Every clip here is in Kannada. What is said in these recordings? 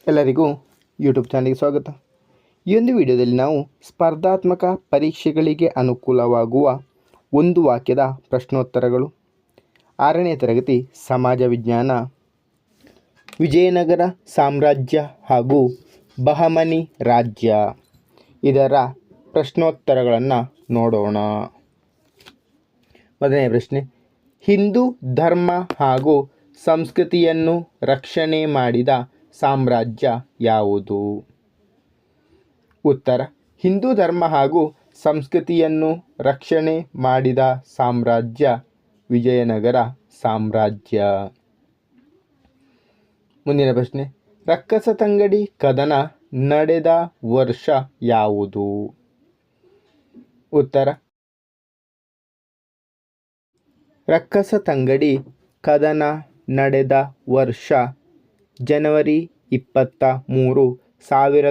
ಎಲ್ಲರಿಗೂ ಯೂಟ್ಯೂಬ್ ಚಾನಲ್ಗೆ ಸ್ವಾಗತ. ಈ ಒಂದು ವಿಡಿಯೋದಲ್ಲಿ ನಾವು ಸ್ಪರ್ಧಾತ್ಮಕ ಪರೀಕ್ಷೆಗಳಿಗೆ ಅನುಕೂಲವಾಗುವ ಒಂದು ವಾಕ್ಯದ ಪ್ರಶ್ನೋತ್ತರಗಳು, 6ನೇ ತರಗತಿ ಸಮಾಜ ವಿಜ್ಞಾನ, ವಿಜಯನಗರ ಸಾಮ್ರಾಜ್ಯ ಹಾಗೂ ಬಹಮನಿ ರಾಜ್ಯ ಇದರ ಪ್ರಶ್ನೋತ್ತರಗಳನ್ನು ನೋಡೋಣ. ಮೊದಲನೇ ಪ್ರಶ್ನೆ, ಹಿಂದೂ ಧರ್ಮ ಹಾಗೂ ಸಂಸ್ಕೃತಿಯನ್ನು ರಕ್ಷಣೆ ಮಾಡಿದ ಸಾಮ್ರಾಜ್ಯ ಯಾವುದು? ಉತ್ತರ, ಹಿಂದೂ ಧರ್ಮ ಹಾಗೂ ಸಂಸ್ಕೃತಿಯನ್ನು ರಕ್ಷಣೆ ಮಾಡಿದ ಸಾಮ್ರಾಜ್ಯ ವಿಜಯನಗರ ಸಾಮ್ರಾಜ್ಯ. ಮುಂದಿನ ಪ್ರಶ್ನೆ, ರಕ್ಕಸತಂಗಡಿ ಕದನ ನಡೆದ ವರ್ಷ ಯಾವುದು? ಉತ್ತರ, ರಕ್ಕಸತಂಗಡಿ ಕದನ ನಡೆದ ವರ್ಷ ಜನವರಿ 23,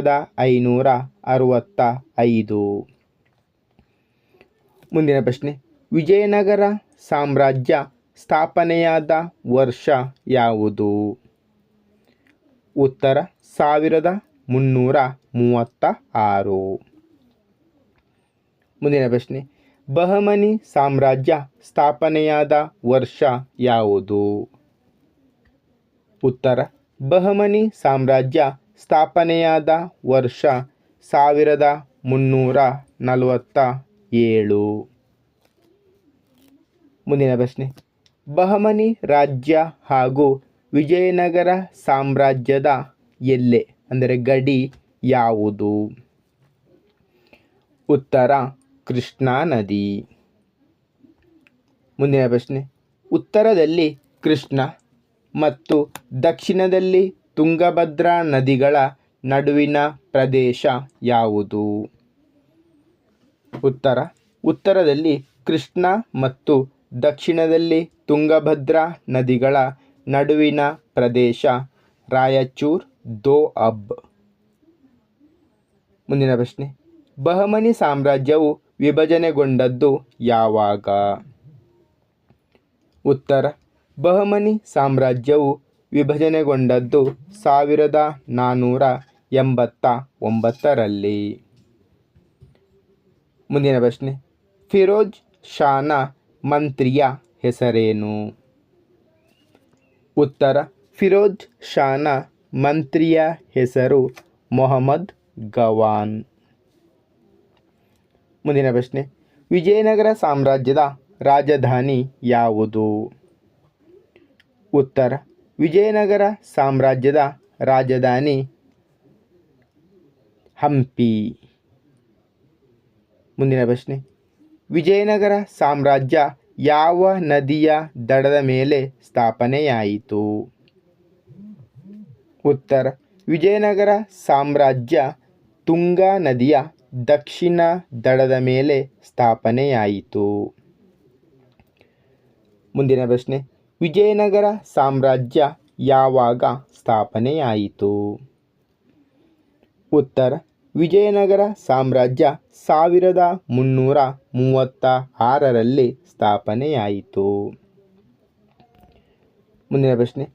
1565. ಮುಂದಿನ ಪ್ರಶ್ನೆ, ವಿಜಯನಗರ ಸಾಮ್ರಾಜ್ಯ ಸ್ಥಾಪನೆಯಾದ ವರ್ಷ ಯಾವುದು? ಉತ್ತರ, 1336. ಮುಂದಿನ ಪ್ರಶ್ನೆ, ಬಹಮನಿ ಸಾಮ್ರಾಜ್ಯ ಸ್ಥಾಪನೆಯಾದ ವರ್ಷ ಯಾವುದು? ಉತ್ತರ, ಬಹಮನಿ ಸಾಮ್ರಾಜ್ಯ ಸ್ಥಾಪನೆಯಾದ ವರ್ಷ 1347. ಮುಂದಿನ ಪ್ರಶ್ನೆ, ಬಹಮನಿ ರಾಜ್ಯ ಹಾಗೂ ವಿಜಯನಗರ ಸಾಮ್ರಾಜ್ಯದ ಎಲ್ಲೆ ಅಂದರೆ ಗಡಿ ಯಾವುದು? ಉತ್ತರ, ಕೃಷ್ಣಾ ನದಿ. ಮುಂದಿನ ಪ್ರಶ್ನೆ, ಉತ್ತರದಲ್ಲಿ ಕೃಷ್ಣ ಮತ್ತು ದಕ್ಷಿಣದಲ್ಲಿ ತುಂಗಭದ್ರಾ ನದಿಗಳ ನಡುವಿನ ಪ್ರದೇಶ ಯಾವುದು? ಉತ್ತರ, ಉತ್ತರದಲ್ಲಿ ಕೃಷ್ಣ ಮತ್ತು ದಕ್ಷಿಣದಲ್ಲಿ ತುಂಗಭದ್ರಾ ನದಿಗಳ ನಡುವಿನ ಪ್ರದೇಶ ರಾಯಚೂರ್ ದೋಅಬ್. ಮುಂದಿನ ಪ್ರಶ್ನೆ, ಬಹಮನಿ ಸಾಮ್ರಾಜ್ಯವು ವಿಭಜನೆಗೊಂಡದ್ದು ಯಾವಾಗ? ಉತ್ತರ, ಬಹಮನಿ ಸಾಮ್ರಾಜ್ಯವು ವಿಭಜನೆಗೊಂಡದ್ದು 1489ರಲ್ಲಿ. ಮುಂದಿನ ಪ್ರಶ್ನೆ, ಫಿರೋಜ್ ಶಾನ ಮಂತ್ರಿಯ ಹೆಸರೇನು? ಉತ್ತರ, ಫಿರೋಜ್ ಶಾನ ಮಂತ್ರಿಯ ಹೆಸರು ಮೊಹಮ್ಮದ್ ಗವಾನ್. ಮುಂದಿನ ಪ್ರಶ್ನೆ, ವಿಜಯನಗರ ಸಾಮ್ರಾಜ್ಯದ ರಾಜಧಾನಿ ಯಾವುದು? ಉತ್ತರ, ವಿಜಯನಗರ ಸಾಮ್ರಾಜ್ಯದ ರಾಜಧಾನಿ ಹಂಪಿ. ಮುಂದಿನ ಪ್ರಶ್ನೆ, ವಿಜಯನಗರ ಸಾಮ್ರಾಜ್ಯ ಯಾವ ನದಿಯ ದಡದ ಮೇಲೆ ಸ್ಥಾಪನೆಯಾಯಿತು? ಉತ್ತರ, ವಿಜಯನಗರ ಸಾಮ್ರಾಜ್ಯ ತುಂಗಾ ನದಿಯ ದಕ್ಷಿಣ ದಡದ ಮೇಲೆ ಸ್ಥಾಪನೆಯಾಯಿತು. ಮುಂದಿನ ಪ್ರಶ್ನೆ, ವಿಜಯನಗರ ಸಾಮ್ರಾಜ್ಯ ಯಾವಾಗ ಸ್ಥಾಪನೆಯಾಯಿತು? ಉತ್ತರ, ವಿಜಯನಗರ ಸಾಮ್ರಾಜ್ಯ 1336ರಲ್ಲಿ ಸ್ಥಾಪನೆಯಾಯಿತು. ಮುಂದಿನ ಪ್ರಶ್ನೆ,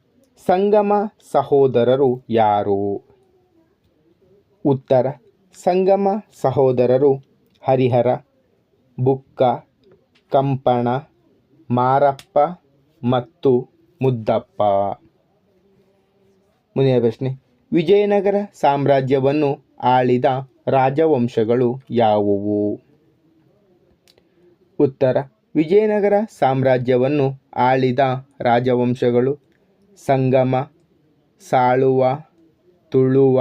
ಸಂಗಮ ಸಹೋದರರು ಯಾರು? ಉತ್ತರ, ಸಂಗಮ ಸಹೋದರರು ಹರಿಹರ, ಬುಕ್ಕ, ಕಂಪಣ, ಮಾರಪ್ಪ ಮತ್ತು ಮುದ್ದಪ್ಪ. ಮುಂದಿನ ಪ್ರಶ್ನೆ, ವಿಜಯನಗರ ಸಾಮ್ರಾಜ್ಯವನ್ನು ಆಳಿದ ರಾಜವಂಶಗಳು ಯಾವುವು? ಉತ್ತರ, ವಿಜಯನಗರ ಸಾಮ್ರಾಜ್ಯವನ್ನು ಆಳಿದ ರಾಜವಂಶಗಳು ಸಂಗಮ, ಸಾಳುವ, ತುಳುವ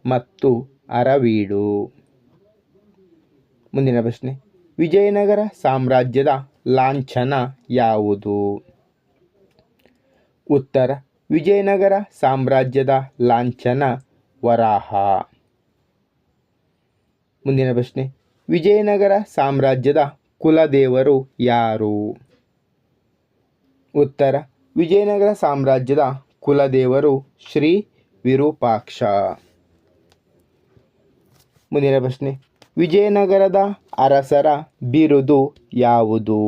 ಮತ್ತು ಅರವೀಡು. ಮುಂದಿನ ಪ್ರಶ್ನೆ, ವಿಜಯನಗರ ಸಾಮ್ರಾಜ್ಯದ ಲಾಂಛನ ಯಾವುದು? ಉತ್ತರ, ವಿಜಯನಗರ ಸಾಮ್ರಾಜ್ಯದ ಲಾಂಛನ ವರಾಹ. ಮುಂದಿನ ಪ್ರಶ್ನೆ, ವಿಜಯನಗರ ಸಾಮ್ರಾಜ್ಯದ ಕುಲದೇವರು ಯಾರು? ಉತ್ತರ, ವಿಜಯನಗರ ಸಾಮ್ರಾಜ್ಯದ ಕುಲದೇವರು ಶ್ರೀ ವಿರೂಪಾಕ್ಷ. ಮುಂದಿನ ಪ್ರಶ್ನೆ, ವಿಜಯನಗರದ ಅರಸರ ಬಿರುದು ಯಾವುದು?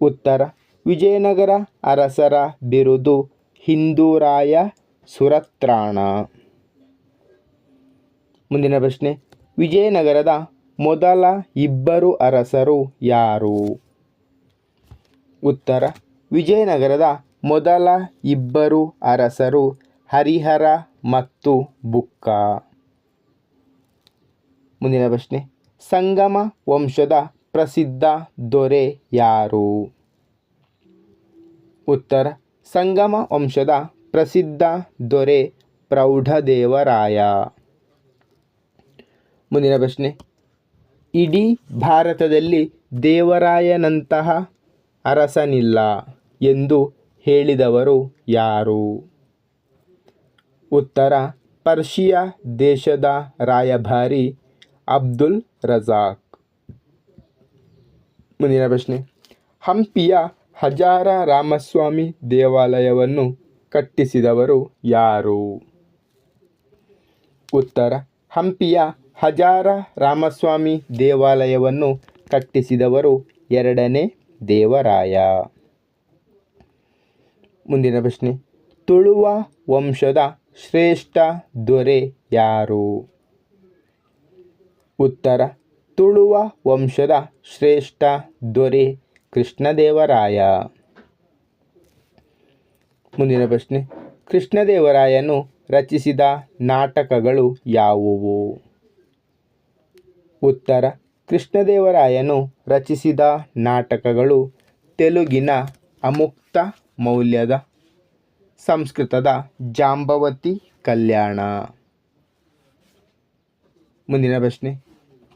ಉತ್ತರ, ವಿಜಯನಗರ ಅರಸರ ಬಿರುದು ಹಿಂದೂರಾಯ ಸುರತ್ರಾಣ. ಮುಂದಿನ ಪ್ರಶ್ನೆ, ವಿಜಯನಗರದ ಮೊದಲ ಇಬ್ಬರು ಅರಸರು ಯಾರು? ಉತ್ತರ, ವಿಜಯನಗರದ ಮೊದಲ ಇಬ್ಬರು ಅರಸರು ಹರಿಹರ ಮತ್ತು ಬುಕ್ಕ. ಮುಂದಿನ ಪ್ರಶ್ನೆ, ಸಂಗಮ ವಂಶದ ಪ್ರಸಿದ್ಧ ದೊರೆ ಯಾರು? ಉತ್ತರ, ಸಂಗಮ ವಂಶದ ಪ್ರಸಿದ್ಧ ದೊರೆ ಪ್ರೌಢದೇವರಾಯ. ಮುಂದಿನ ಪ್ರಶ್ನೆ, ಇಡೀ ಭಾರತದಲ್ಲಿ ದೇವರಾಯನಂತಹ ಅರಸನಿಲ್ಲ ಎಂದು ಹೇಳಿದವರು ಯಾರು? ಉತ್ತರ, ಪರ್ಷಿಯಾ ದೇಶದ ರಾಯಭಾರಿ ಅಬ್ದುಲ್ ರಜಾಕ್. ಮುಂದಿನ ಪ್ರಶ್ನೆ, ಹಂಪಿಯ ಹಜಾರ ರಾಮಸ್ವಾಮಿ ದೇವಾಲಯವನ್ನು ಕಟ್ಟಿಸಿದವರು ಯಾರು? ಉತ್ತರ, ಹಂಪಿಯ ಹಜಾರ ರಾಮಸ್ವಾಮಿ ದೇವಾಲಯವನ್ನು ಕಟ್ಟಿಸಿದವರು ಎರಡನೇ ದೇವರಾಯ. ಮುಂದಿನ ಪ್ರಶ್ನೆ, ತುಳುವ ವಂಶದ ಶ್ರೇಷ್ಠ ದೊರೆ ಯಾರು? ಉತ್ತರ, ತುಳುವ ವಂಶದ ಶ್ರೇಷ್ಠ ದೊರೆ ಕೃಷ್ಣದೇವರಾಯ. ಮುಂದಿನ ಪ್ರಶ್ನೆ, ಕೃಷ್ಣದೇವರಾಯನು ರಚಿಸಿದ ನಾಟಕಗಳು ಯಾವುವು? ಉತ್ತರ, ಕೃಷ್ಣದೇವರಾಯನು ರಚಿಸಿದ ನಾಟಕಗಳು ತೆಲುಗಿನ ಅಮುಕ್ತ ಮೌಲ್ಯದ, ಸಂಸ್ಕೃತದ ಜಾಂಬವತಿ ಕಲ್ಯಾಣ. ಮುಂದಿನ ಪ್ರಶ್ನೆ,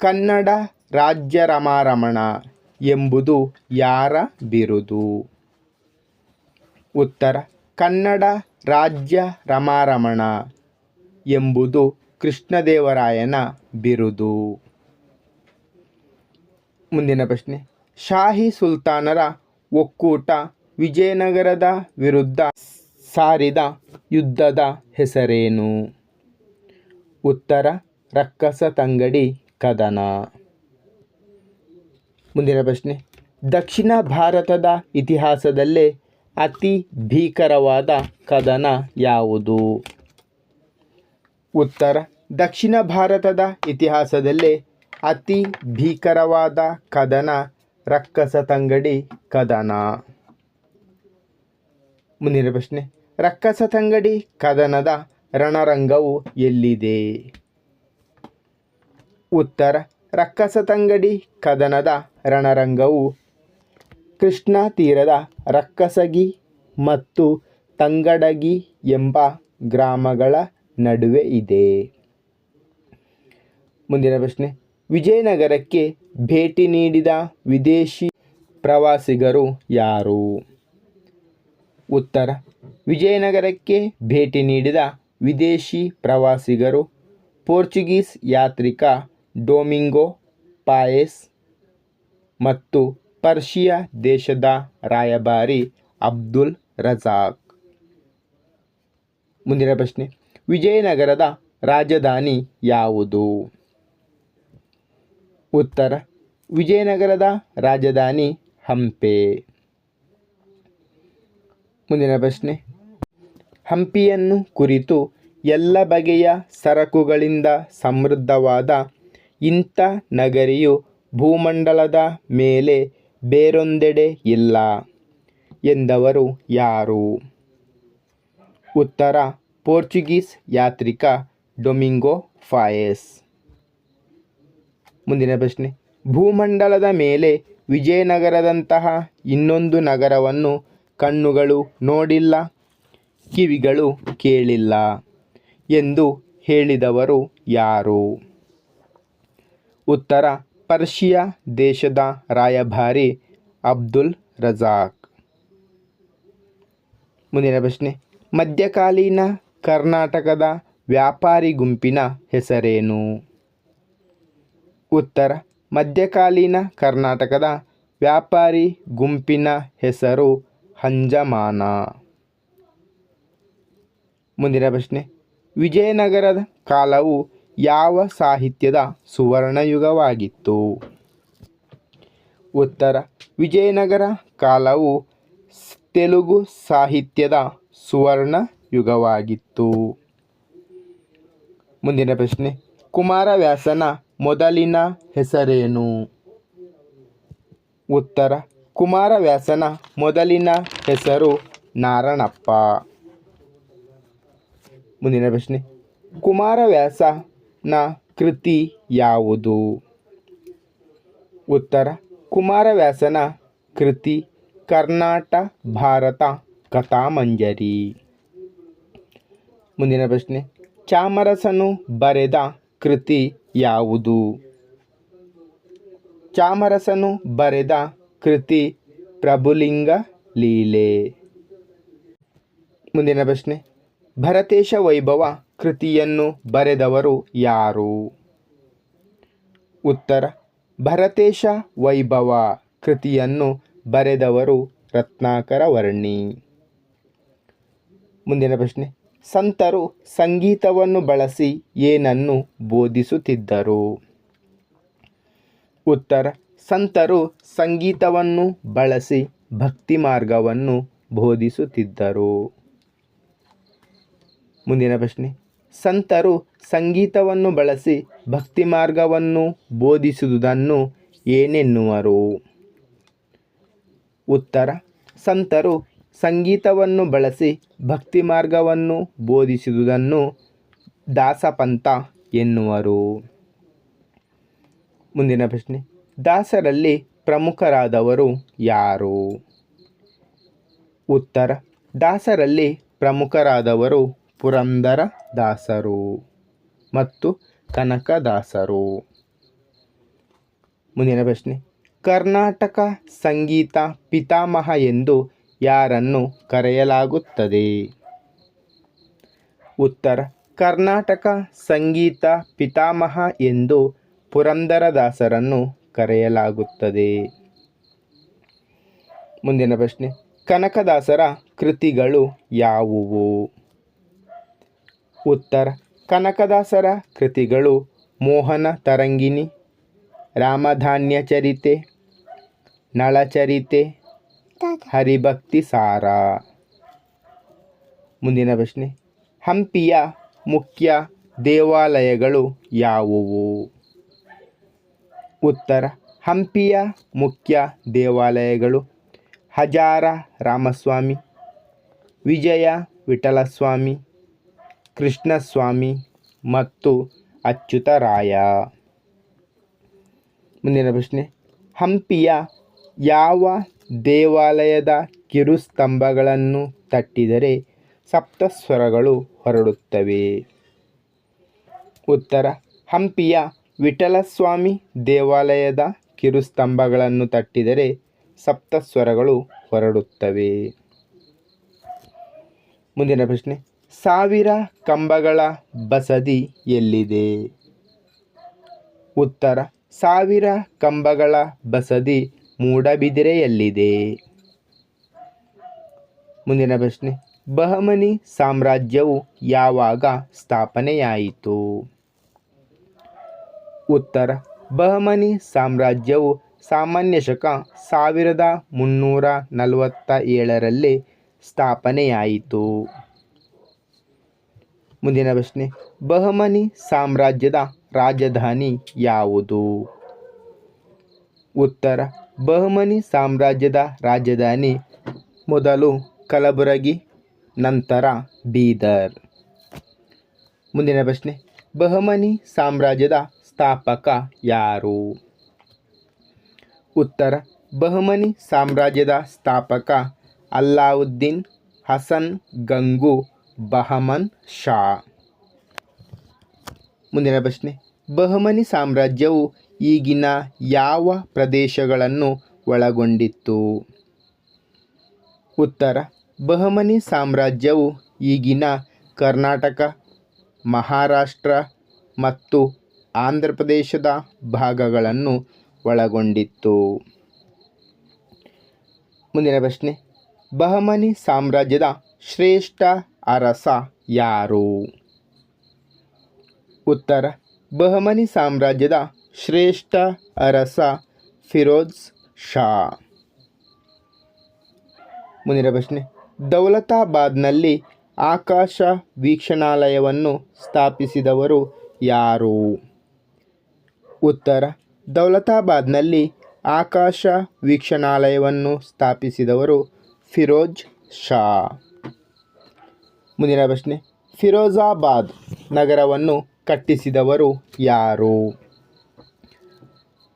ಕನ್ನಡ ರಾಜ್ಯ ರಮಾರಮಣ ಎಂಬುದು ಯಾರ ಬಿರುದು? ಉತ್ತರ, ಕನ್ನಡ ರಾಜ್ಯ ರಮಾರಮಣ ಎಂಬುದು ಕೃಷ್ಣದೇವರಾಯನ ಬಿರುದು. ಮುಂದಿನ ಪ್ರಶ್ನೆ, ಶಾಹಿ ಸುಲ್ತಾನರ ಒಕ್ಕೂಟ ವಿಜಯನಗರದ ವಿರುದ್ಧ ಸಾರಿದ ಯುದ್ಧದ ಹೆಸರೇನು? ಉತ್ತರ, ರಕ್ಕಸತಂಗಡಿ ಕದನ. ಮುಂದಿನ ಪ್ರಶ್ನೆ, ದಕ್ಷಿಣ ಭಾರತದ ಇತಿಹಾಸದಲ್ಲೇ ಅತಿ ಭೀಕರವಾದ ಕದನ ಯಾವುದು? ಉತ್ತರ, ದಕ್ಷಿಣ ಭಾರತದ ಇತಿಹಾಸದಲ್ಲೇ ಅತಿ ಭೀಕರವಾದ ಕದನ ರಕ್ಕಸತಂಗಡಿ ಕದನ. ಮುಂದಿನ ಪ್ರಶ್ನೆ, ರಕ್ಕಸತಂಗಡಿ ಕದನದ ರಣರಂಗವು ಎಲ್ಲಿದೆ? ಉತ್ತರ, ರಕ್ಕಸತಂಗಡಿ ಕದನದ ರಣರಂಗವು ಕೃಷ್ಣಾ ತೀರದ ರಕ್ಕಸಗಿ ಮತ್ತು ತಂಗಡಗಿ ಎಂಬ ಗ್ರಾಮಗಳ ನಡುವೆ ಇದೆ. ಮುಂದಿನ ಪ್ರಶ್ನೆ, ವಿಜಯನಗರಕ್ಕೆ ಭೇಟಿ ನೀಡಿದ ವಿದೇಶಿ ಪ್ರವಾಸಿಗರು ಯಾರು? ಉತ್ತರ, ವಿಜಯನಗರಕ್ಕೆ ಭೇಟಿ ನೀಡಿದ ವಿದೇಶಿ ಪ್ರವಾಸಿಗರು ಪೋರ್ಚುಗೀಸ್ ಯಾತ್ರಿಕ ಡೊಮಿಂಗೋ ಪಾಯೆಸ್ ಮತ್ತು ಪರ್ಷಿಯಾ ದೇಶದ ರಾಯಭಾರಿ ಅಬ್ದುಲ್ ರಜಾಕ್. ಮುಂದಿನ ಪ್ರಶ್ನೆ, ವಿಜಯನಗರದ ರಾಜಧಾನಿ ಯಾವುದು? ಉತ್ತರ, ವಿಜಯನಗರದ ರಾಜಧಾನಿ ಹಂಪೆ. ಮುಂದಿನ ಪ್ರಶ್ನೆ, ಹಂಪಿಯನ್ನು ಕುರಿತು ಎಲ್ಲ ಬಗೆಯ ಸರಕುಗಳಿಂದ ಸಮೃದ್ಧವಾದ ಇಂಥ ನಗರಿಯು ಭೂಮಂಡಲದ ಮೇಲೆ ಬೇರೊಂದೆಡೆ ಇಲ್ಲ ಎಂದವರು ಯಾರು? ಉತ್ತರ, ಪೋರ್ಚುಗೀಸ್ ಯಾತ್ರಿಕ ಡೊಮಿಂಗೋ ಫಾಯೆಸ್. ಮುಂದಿನ ಪ್ರಶ್ನೆ, ಭೂಮಂಡಲದ ಮೇಲೆ ವಿಜಯನಗರದಂತಹ ಇನ್ನೊಂದು ನಗರವನ್ನು ಕಣ್ಣುಗಳು ನೋಡಿಲ್ಲ, ಕಿವಿಗಳು ಕೇಳಿಲ್ಲ ಎಂದು ಹೇಳಿದವರು ಯಾರು? ಉತ್ತರ, ಪರ್ಷಿಯಾ ದೇಶದ ರಾಯಭಾರಿ ಅಬ್ದುಲ್ ರಜಾಕ್. ಮುಂದಿನ ಪ್ರಶ್ನೆ, ಮಧ್ಯಕಾಲೀನ ಕರ್ನಾಟಕದ ವ್ಯಾಪಾರಿ ಗುಂಪಿನ ಹೆಸರೇನು? ಉತ್ತರ, ಮಧ್ಯಕಾಲೀನ ಕರ್ನಾಟಕದ ವ್ಯಾಪಾರಿ ಗುಂಪಿನ ಹೆಸರು ಹಂಜಮಾನ. ಮುಂದಿನ ಪ್ರಶ್ನೆ, ವಿಜಯನಗರದ ಕಾಲವು ಯಾವ ಸಾಹಿತ್ಯದ ಸುವರ್ಣಯುಗವಾಗಿತ್ತು? ಉತ್ತರ, ವಿಜಯನಗರ ಕಾಲವು ತೆಲುಗು ಸಾಹಿತ್ಯದ ಸುವರ್ಣ ಯುಗವಾಗಿತ್ತು. ಮುಂದಿನ ಪ್ರಶ್ನೆ, ಕುಮಾರವ್ಯಾಸನ ಮೊದಲಿನ ಹೆಸರೇನು? ಉತ್ತರ, ಕುಮಾರವ್ಯಾಸನ ಮೊದಲಿನ ಹೆಸರು ನಾರಣಪ್ಪ. ಮುಂದಿನ ಪ್ರಶ್ನೆ, ಕುಮಾರವ್ಯಾಸನ ಕೃತಿ ಯಾವುದು? ಉತ್ತರ, ಕುಮಾರವ್ಯಾಸನ ಕೃತಿ ಕರ್ನಾಟ ಭಾರತ ಕಥಾಮಂಜರಿ. ಮುಂದಿನ ಪ್ರಶ್ನೆ, ಚಾಮರಸನು ಬರೆದ ಕೃತಿ ಯಾವುದು? ಚಾಮರಸನು ಬರೆದ ಕೃತಿ ಪ್ರಭುಲಿಂಗ ಲೀಲೆ. ಮುಂದಿನ ಪ್ರಶ್ನೆ, ಭರತೇಶ ವೈಭವ ಕೃತಿಯನ್ನು ಬರೆದವರು ಯಾರು? ಉತ್ತರ, ಭರತೇಶ ವೈಭವ ಕೃತಿಯನ್ನು ಬರೆದವರು ರತ್ನಾಕರ ವರ್ಣಿ. ಮುಂದಿನ ಪ್ರಶ್ನೆ, ಸಂತರು ಸಂಗೀತವನ್ನು ಬಳಸಿ ಏನನ್ನು ಬೋಧಿಸುತ್ತಿದ್ದರು? ಉತ್ತರ, ಸಂತರು ಸಂಗೀತವನ್ನು ಬಳಸಿ ಭಕ್ತಿ ಮಾರ್ಗವನ್ನು ಬೋಧಿಸುತ್ತಿದ್ದರು. ಮುಂದಿನ ಪ್ರಶ್ನೆ, ಸಂತರು ಸಂಗೀತವನ್ನು ಬಳಸಿ ಭಕ್ತಿ ಮಾರ್ಗವನ್ನು ಬೋಧಿಸುವುದನ್ನು ಏನೆನ್ನುವರು? ಉತ್ತರ, ಸಂತರು ಸಂಗೀತವನ್ನು ಬಳಸಿ ಭಕ್ತಿ ಮಾರ್ಗವನ್ನು ಬೋಧಿಸುವುದನ್ನು ದಾಸಪಂಥ ಎನ್ನುವರು. ಮುಂದಿನ ಪ್ರಶ್ನೆ, ದಾಸರಲ್ಲಿ ಪ್ರಮುಖರಾದವರು ಯಾರು? ಉತ್ತರ, ದಾಸರಲ್ಲಿ ಪ್ರಮುಖರಾದವರು ಪುರಂದರ ದಾಸರು ಮತ್ತು ಕನಕದಾಸರು. ಮುಂದಿನ ಪ್ರಶ್ನೆ, ಕರ್ನಾಟಕ ಸಂಗೀತ ಪಿತಾಮಹ ಎಂದು ಯಾರನ್ನು ಕರೆಯಲಾಗುತ್ತದೆ? ಉತ್ತರ, ಕರ್ನಾಟಕ ಸಂಗೀತ ಪಿತಾಮಹ ಎಂದು ಪುರಂದರದಾಸರನ್ನು ಕರೆಯಲಾಗುತ್ತದೆ. ಮುಂದಿನ ಪ್ರಶ್ನೆ, ಕನಕದಾಸರ ಕೃತಿಗಳು ಯಾವುವು? ಉತ್ತರ, ಕನಕದಾಸರ ಕೃತಿಗಳು ಮೋಹನ ತರಂಗಿಣಿ, ರಾಮಧಾನ್ಯ ಚರಿತೆ, ನಳಚರಿತೆ, ಹರಿಭಕ್ತಿ ಸಾರ. ಮುಂದಿನ ಪ್ರಶ್ನೆ, ಹಂಪಿಯ ಮುಖ್ಯ ದೇವಾಲಯಗಳು ಯಾವುವು? ಉತ್ತರ, ಹಂಪಿಯ ಮುಖ್ಯ ದೇವಾಲಯಗಳು ಹಜಾರ ರಾಮಸ್ವಾಮಿ, ವಿಜಯ ವಿಠಲಸ್ವಾಮಿ, ಕೃಷ್ಣಸ್ವಾಮಿ ಮತ್ತು ಅಚ್ಯುತರಾಯ. ಮುಂದಿನ ಪ್ರಶ್ನೆ, ಹಂಪಿಯ ಯಾವ ದೇವಾಲಯದ ಕಿರುಸ್ತಂಭಗಳನ್ನು ತಟ್ಟಿದರೆ ಸಪ್ತಸ್ವರಗಳು ಹೊರಡುತ್ತವೆ? ಉತ್ತರ, ಹಂಪಿಯ ವಿಠಲಸ್ವಾಮಿ ದೇವಾಲಯದ ಕಿರುಸ್ತಂಭಗಳನ್ನು ತಟ್ಟಿದರೆ ಸಪ್ತಸ್ವರಗಳು ಹೊರಡುತ್ತವೆ. ಮುಂದಿನ ಪ್ರಶ್ನೆ, 1000 ಕಂಬಗಳ ಬಸದಿ ಎಲ್ಲಿದೆ? ಉತ್ತರ, 1000 ಕಂಬಗಳ ಬಸದಿ ಮೂಡಬಿದಿರೆಯಲ್ಲಿದೆ. ಮುಂದಿನ ಪ್ರಶ್ನೆ, ಬಹಮನಿ ಸಾಮ್ರಾಜ್ಯವು ಯಾವಾಗ ಸ್ಥಾಪನೆಯಾಯಿತು? ಉತ್ತರ, ಬಹಮನಿ ಸಾಮ್ರಾಜ್ಯವು ಸಾಮಾನ್ಯ ಶಕ 1347ರಲ್ಲಿ ಸ್ಥಾಪನೆಯಾಯಿತು. ಮುಂದಿನ ಪ್ರಶ್ನೆ, ಬಹಮನಿ ಸಾಮ್ರಾಜ್ಯದ ರಾಜಧಾನಿ ಯಾವುದು? ಉತ್ತರ, ಬಹಮನಿ ಸಾಮ್ರಾಜ್ಯದ ರಾಜಧಾನಿ ಮೊದಲು ಕಲಬುರಗಿ, ನಂತರ ಬೀದರ್. ಮುಂದಿನ ಪ್ರಶ್ನೆ, ಬಹಮನಿ ಸಾಮ್ರಾಜ್ಯದ ಸ್ಥಾಪಕ ಯಾರು? ಉತ್ತರ, ಬಹಮನಿ ಸಾಮ್ರಾಜ್ಯದ ಸ್ಥಾಪಕ ಅಲ್ಲಾವುದ್ದೀನ್ ಹಸನ್ ಗಂಗು ಬಹಮನ್ ಶಾ. ಮುಂದಿನ ಪ್ರಶ್ನೆ, ಬಹಮನಿ ಸಾಮ್ರಾಜ್ಯವು ಈಗಿನ ಯಾವ ಪ್ರದೇಶಗಳನ್ನು ಒಳಗೊಂಡಿತ್ತು? ಉತ್ತರ, ಬಹಮನಿ ಸಾಮ್ರಾಜ್ಯವು ಈಗಿನ ಕರ್ನಾಟಕ, ಮಹಾರಾಷ್ಟ್ರ ಮತ್ತು ಆಂಧ್ರ ಪ್ರದೇಶದ ಭಾಗಗಳನ್ನು ಒಳಗೊಂಡಿತ್ತು. ಮುಂದಿನ ಪ್ರಶ್ನೆ, ಬಹಮನಿ ಸಾಮ್ರಾಜ್ಯದ ಶ್ರೇಷ್ಠ ಅರಸ ಯಾರು? ಉತ್ತರ, ಬಹಮನಿ ಸಾಮ್ರಾಜ್ಯದ ಶ್ರೇಷ್ಠ ಅರಸ ಫಿರೋಜ್ ಶಾ. ಮುಂದಿನ ಪ್ರಶ್ನೆ, ದೌಲತಾಬಾದ್ನಲ್ಲಿ ಆಕಾಶ ವೀಕ್ಷಣಾಲಯವನ್ನು ಸ್ಥಾಪಿಸಿದವರು ಯಾರು? ಉತ್ತರ ದೌಲತಾಬಾದ್ನಲ್ಲಿ ಆಕಾಶ ವೀಕ್ಷಣಾಲಯವನ್ನು ಸ್ಥಾಪಿಸಿದವರು ಫಿರೋಜ್ ಶಾ. ಮುಂದಿನ ಪ್ರಶ್ನೆ, ಫಿರೋಜಾಬಾದ್ ನಗರವನ್ನು ಕಟ್ಟಿಸಿದವರು ಯಾರು?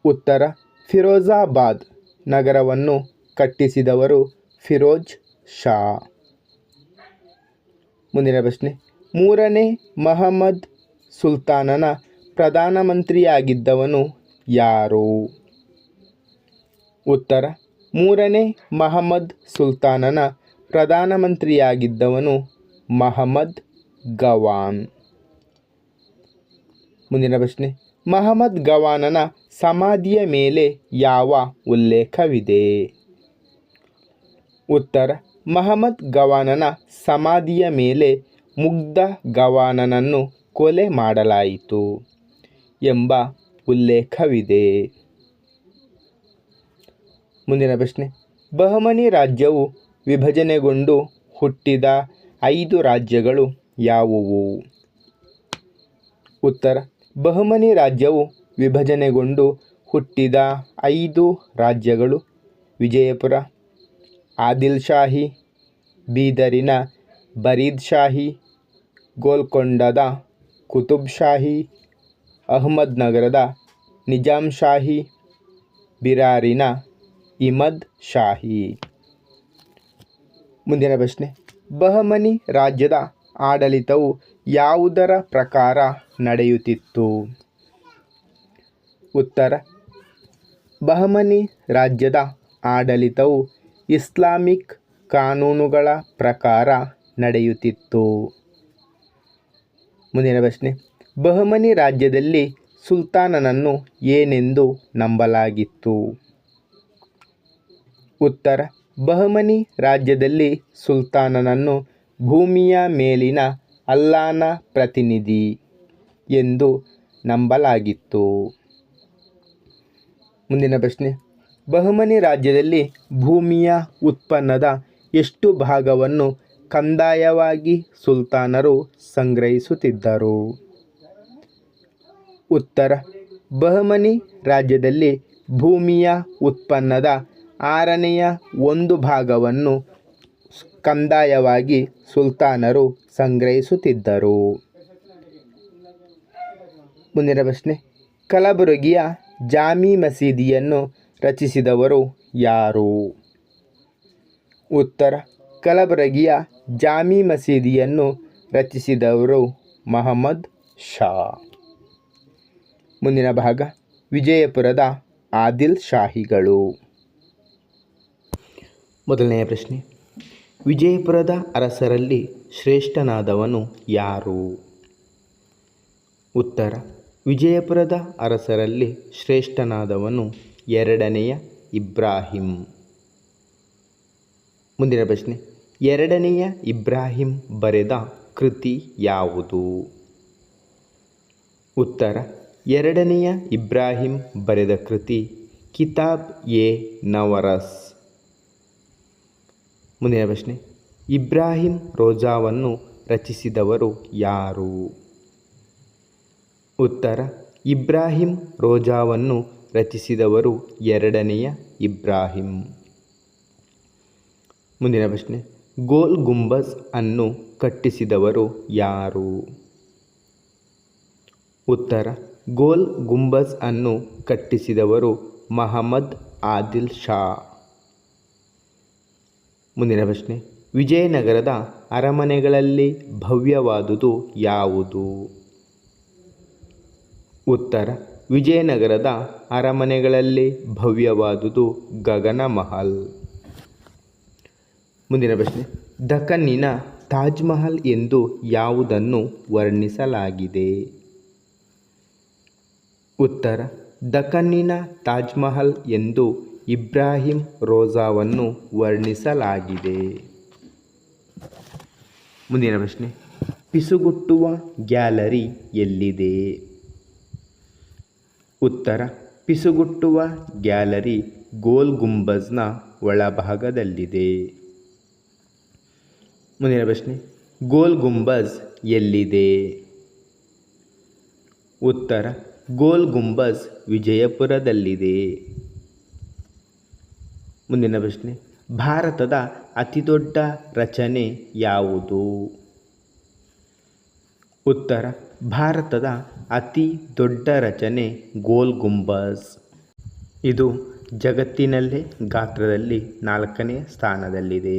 ಉತ್ತರ ಫಿರೋಜಾಬಾದ್ ನಗರವನ್ನು ಕಟ್ಟಿಸಿದವರು ಫಿರೋಜ್ ಶಾ. ಮುಂದಿನ ಪ್ರಶ್ನೆ, ಮೂರನೇ ಮಹಮ್ಮದ್ ಸುಲ್ತಾನನ ಪ್ರಧಾನಮಂತ್ರಿಯಾಗಿದ್ದವನು ಯಾರು? ಉತ್ತರ ಮೂರನೇ ಮಹಮ್ಮದ್ ಸುಲ್ತಾನನ ಪ್ರಧಾನಮಂತ್ರಿಯಾಗಿದ್ದವನು ಮಹಮ್ಮದ್ ಗವಾನ್. ಮುಂದಿನ ಪ್ರಶ್ನೆ, ಮಹಮ್ಮದ್ ಗವಾನನ ಸಮಾಧಿಯ ಮೇಲೆ ಯಾವ ಉಲ್ಲೇಖವಿದೆ? ಉತ್ತರ ಮಹಮ್ಮದ್ ಗವಾನನ ಸಮಾಧಿಯ ಮೇಲೆ ಮುಗ್ಧ ಗವಾನನನ್ನು ಕೊಲೆ ಮಾಡಲಾಯಿತು ಎಂಬ ಉಲ್ಲೇಖವಿದೆ. ಮುಂದಿನ ಪ್ರಶ್ನೆ, ಬಹಮನಿ ರಾಜ್ಯವು ವಿಭಜನೆಗೊಂಡು ಹುಟ್ಟಿದ 5 ರಾಜ್ಯಗಳು ಯಾವುವು? ಉತ್ತರ ಬಹಮನಿ ರಾಜ್ಯವು ವಿಭಜನೆಗೊಂಡು ಹುಟ್ಟಿದ 5 ರಾಜ್ಯಗಳು ವಿಜಯಪುರ, ಆದಿಲ್ ಶಾಹಿ, ಬೀದರಿನ ಬರೀದ್ ಶಾಹಿ, ಗೋಲ್ಕೊಂಡದ ಕುತುಬ್ ಶಾಹಿ, ಅಹಮದ್ ನಗರದ ನಿಜಾಮ್ ಶಾಹಿ, ಬಿರಾರಿನ ಇಮದ್ ಶಾಹಿ. ಮುಂದಿನ ಪ್ರಶ್ನೆ, ಬಹಮನಿ ರಾಜ್ಯದ ಆಡಳಿತವು ಯಾವುದರ ಪ್ರಕಾರ ನಡೆಯುತ್ತಿತ್ತು? ಉತ್ತರ ಬಹಮನಿ ರಾಜ್ಯದ ಆಡಳಿತವು ಇಸ್ಲಾಮಿಕ್ ಕಾನೂನುಗಳ ಪ್ರಕಾರ ನಡೆಯುತ್ತಿತ್ತು. ಮುಂದಿನ ಪ್ರಶ್ನೆ, ಬಹಮನಿ ರಾಜ್ಯದಲ್ಲಿ ಸುಲ್ತಾನನನ್ನು ಏನೆಂದು ನಂಬಲಾಗಿತ್ತು? ಉತ್ತರ ಬಹಮನಿ ರಾಜ್ಯದಲ್ಲಿ ಸುಲ್ತಾನನನ್ನು ಭೂಮಿಯ ಮೇಲಿನ ಅಲ್ಲಾಹನ ಪ್ರತಿನಿಧಿ ಎಂದು ನಂಬಲಾಗಿತ್ತು. ಮುಂದಿನ ಪ್ರಶ್ನೆ, ಬಹಮನಿ ರಾಜ್ಯದಲ್ಲಿ ಭೂಮಿಯ ಉತ್ಪನ್ನದ ಎಷ್ಟು ಭಾಗವನ್ನು ಕಂದಾಯವಾಗಿ ಸುಲ್ತಾನರು ಸಂಗ್ರಹಿಸುತ್ತಿದ್ದರು? ಉತ್ತರ ಬಹಮನಿ ರಾಜ್ಯದಲ್ಲಿ ಭೂಮಿಯ ಉತ್ಪನ್ನದ 1/6 ಒಂದು ಭಾಗವನ್ನು ಕಂದಾಯವಾಗಿ ಸುಲ್ತಾನರು ಸಂಗ್ರಹಿಸುತ್ತಿದ್ದರು. ಮುಂದಿನ ಪ್ರಶ್ನೆ, ಕಲಬುರಗಿಯ ಜಾಮಿ ಮಸೀದಿಯನ್ನು ರಚಿಸಿದವರು ಯಾರು? ಉತ್ತರ ಕಲಬುರಗಿಯ ಜಾಮಿ ಮಸೀದಿಯನ್ನು ರಚಿಸಿದವರು ಮಹಮ್ಮದ್ ಶಾ. ಮುಂದಿನ ಭಾಗ, ವಿಜಯಪುರದ ಆದಿಲ್ ಶಾಹಿಗಳು. ಮೊದಲನೆಯ ಪ್ರಶ್ನೆ, ವಿಜಯಪುರದ ಅರಸರಲ್ಲಿ ಶ್ರೇಷ್ಠನಾದವನು ಯಾರು? ಉತ್ತರ ವಿಜಯಪುರದ ಅರಸರಲ್ಲಿ ಶ್ರೇಷ್ಠನಾದವನು 2ನೇ ಇಬ್ರಾಹಿಂ. ಮುಂದಿನ ಪ್ರಶ್ನೆ, 2ನೇ ಇಬ್ರಾಹಿಂ ಬರೆದ ಕೃತಿ ಯಾವುದು? ಉತ್ತರ 2ನೇ ಇಬ್ರಾಹಿಂ ಬರೆದ ಕೃತಿ ಕಿತಾಬ್ ಎ ನವರಸ್. ಮುಂದಿನ ಪ್ರಶ್ನೆ, ಇಬ್ರಾಹಿಂ ರೋಜಾವನ್ನು ರಚಿಸಿದವರು ಯಾರು? ಉತ್ತರ ಇಬ್ರಾಹಿಂ ರೋಜಾವನ್ನು ರಚಿಸಿದವರು 2ನೇ ಇಬ್ರಾಹಿಂ. ಮುಂದಿನ ಪ್ರಶ್ನೆ, ಗೋಲ್ ಗುಂಬಜ್ ಅನ್ನು ಕಟ್ಟಿಸಿದವರು ಯಾರು? ಉತ್ತರ ಗೋಲ್ ಗುಂಬಜ್ ಅನ್ನು ಕಟ್ಟಿಸಿದವರು ಮಹಮ್ಮದ್ ಆದಿಲ್ ಶಾ. ಮುಂದಿನ ಪ್ರಶ್ನೆ, ವಿಜಯನಗರದ ಅರಮನೆಗಳಲ್ಲಿ ಭವ್ಯವಾದುದು ಯಾವುದು? ಉತ್ತರ ವಿಜಯನಗರದ ಅರಮನೆಗಳಲ್ಲಿ ಭವ್ಯವಾದುದು ಗಗನ ಮಹಲ್. ಮುಂದಿನ ಪ್ರಶ್ನೆ, ದಖನ್ನಿನ ತಾಜ್ ಮಹಲ್ ಎಂದು ಯಾವುದನ್ನು ವರ್ಣಿಸಲಾಗಿದೆ? ಉತ್ತರ ದಖನ್ನಿನ ತಾಜ್ ಮಹಲ್ ಎಂದು ಇಬ್ರಾಹಿಂ ರೋಜಾವನ್ನು ವರ್ಣಿಸಲಾಗಿದೆ. ಮುಂದಿನ ಪ್ರಶ್ನೆ, ಪಿಸುಗುಟ್ಟುವ ಗ್ಯಾಲರಿ ಎಲ್ಲಿದೆ? ಉತ್ತರ ಪಿಸುಗುಟ್ಟುವ ಗ್ಯಾಲರಿ ಗೋಲ್ ಗುಂಬಜ್ನ ಒಳಭಾಗದಲ್ಲಿದೆ. ಮುಂದಿನ ಪ್ರಶ್ನೆ, ಗೋಲ್ ಗುಂಬಜ್ ಎಲ್ಲಿದೆ? ಉತ್ತರ ಗೋಲ್ ಗುಂಬಜ್ ವಿಜಯಪುರದಲ್ಲಿದೆ. ಮುಂದಿನ ಪ್ರಶ್ನೆ, ಭಾರತದ ಅತಿದೊಡ್ಡ ರಚನೆ ಯಾವುದು? ಉತ್ತರ ಭಾರತದ ಅತಿ ದೊಡ್ಡ ರಚನೆ ಗೋಲ್ ಗುಂಬಜ್. ಇದು ಜಗತ್ತಿನಲ್ಲೇ ಗಾತ್ರದಲ್ಲಿ 4ನೇ ಸ್ಥಾನದಲ್ಲಿದೆ.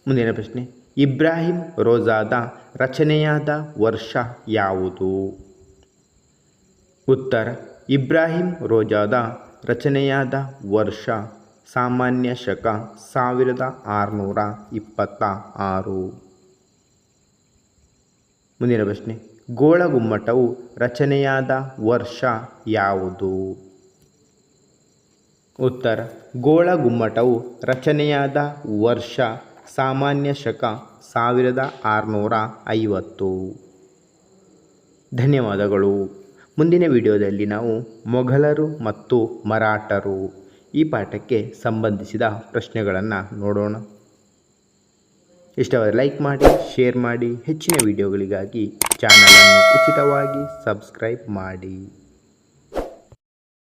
ಮುಂದಿನ ಪ್ರಶ್ನೆ, ಇಬ್ರಾಹಿಂ ರೋಜಾದ ರಚನೆಯಾದ ವರ್ಷ ಯಾವುದು? ಉತ್ತರ ಇಬ್ರಾಹಿಂ ರೋಜಾದ ರಚನೆಯಾದ ವರ್ಷ ಸಾಮಾನ್ಯ ಶಕ 1626. ಮುಂದಿನ ಪ್ರಶ್ನೆ, ಗೋಳಗುಮ್ಮಟವು ರಚನೆಯಾದ ವರ್ಷ ಯಾವುದು? ಉತ್ತರ ಗೋಳಗುಮ್ಮಟವು ರಚನೆಯಾದ ವರ್ಷ ಸಾಮಾನ್ಯ ಶಕ 1650. ಧನ್ಯವಾದಗಳು. ಮುಂದಿನ ವಿಡಿಯೋದಲ್ಲಿ ನಾವು ಮೊಘಲರು ಮತ್ತು ಮರಾಠರು ಈ ಪಾಠಕ್ಕೆ ಸಂಬಂಧಿಸಿದ ಪ್ರಶ್ನೆಗಳನ್ನು ನೋಡೋಣ. ಇಷ್ಟವಾದರೆ ಲೈಕ್ ಮಾಡಿ, ಶೇರ್ ಮಾಡಿ. ಹೆಚ್ಚಿನ ವಿಡಿಯೋಗಳಿಗಾಗಿ ಚಾನಲನ್ನು ಉಚಿತವಾಗಿ ಸಬ್ಸ್ಕ್ರೈಬ್ ಮಾಡಿ.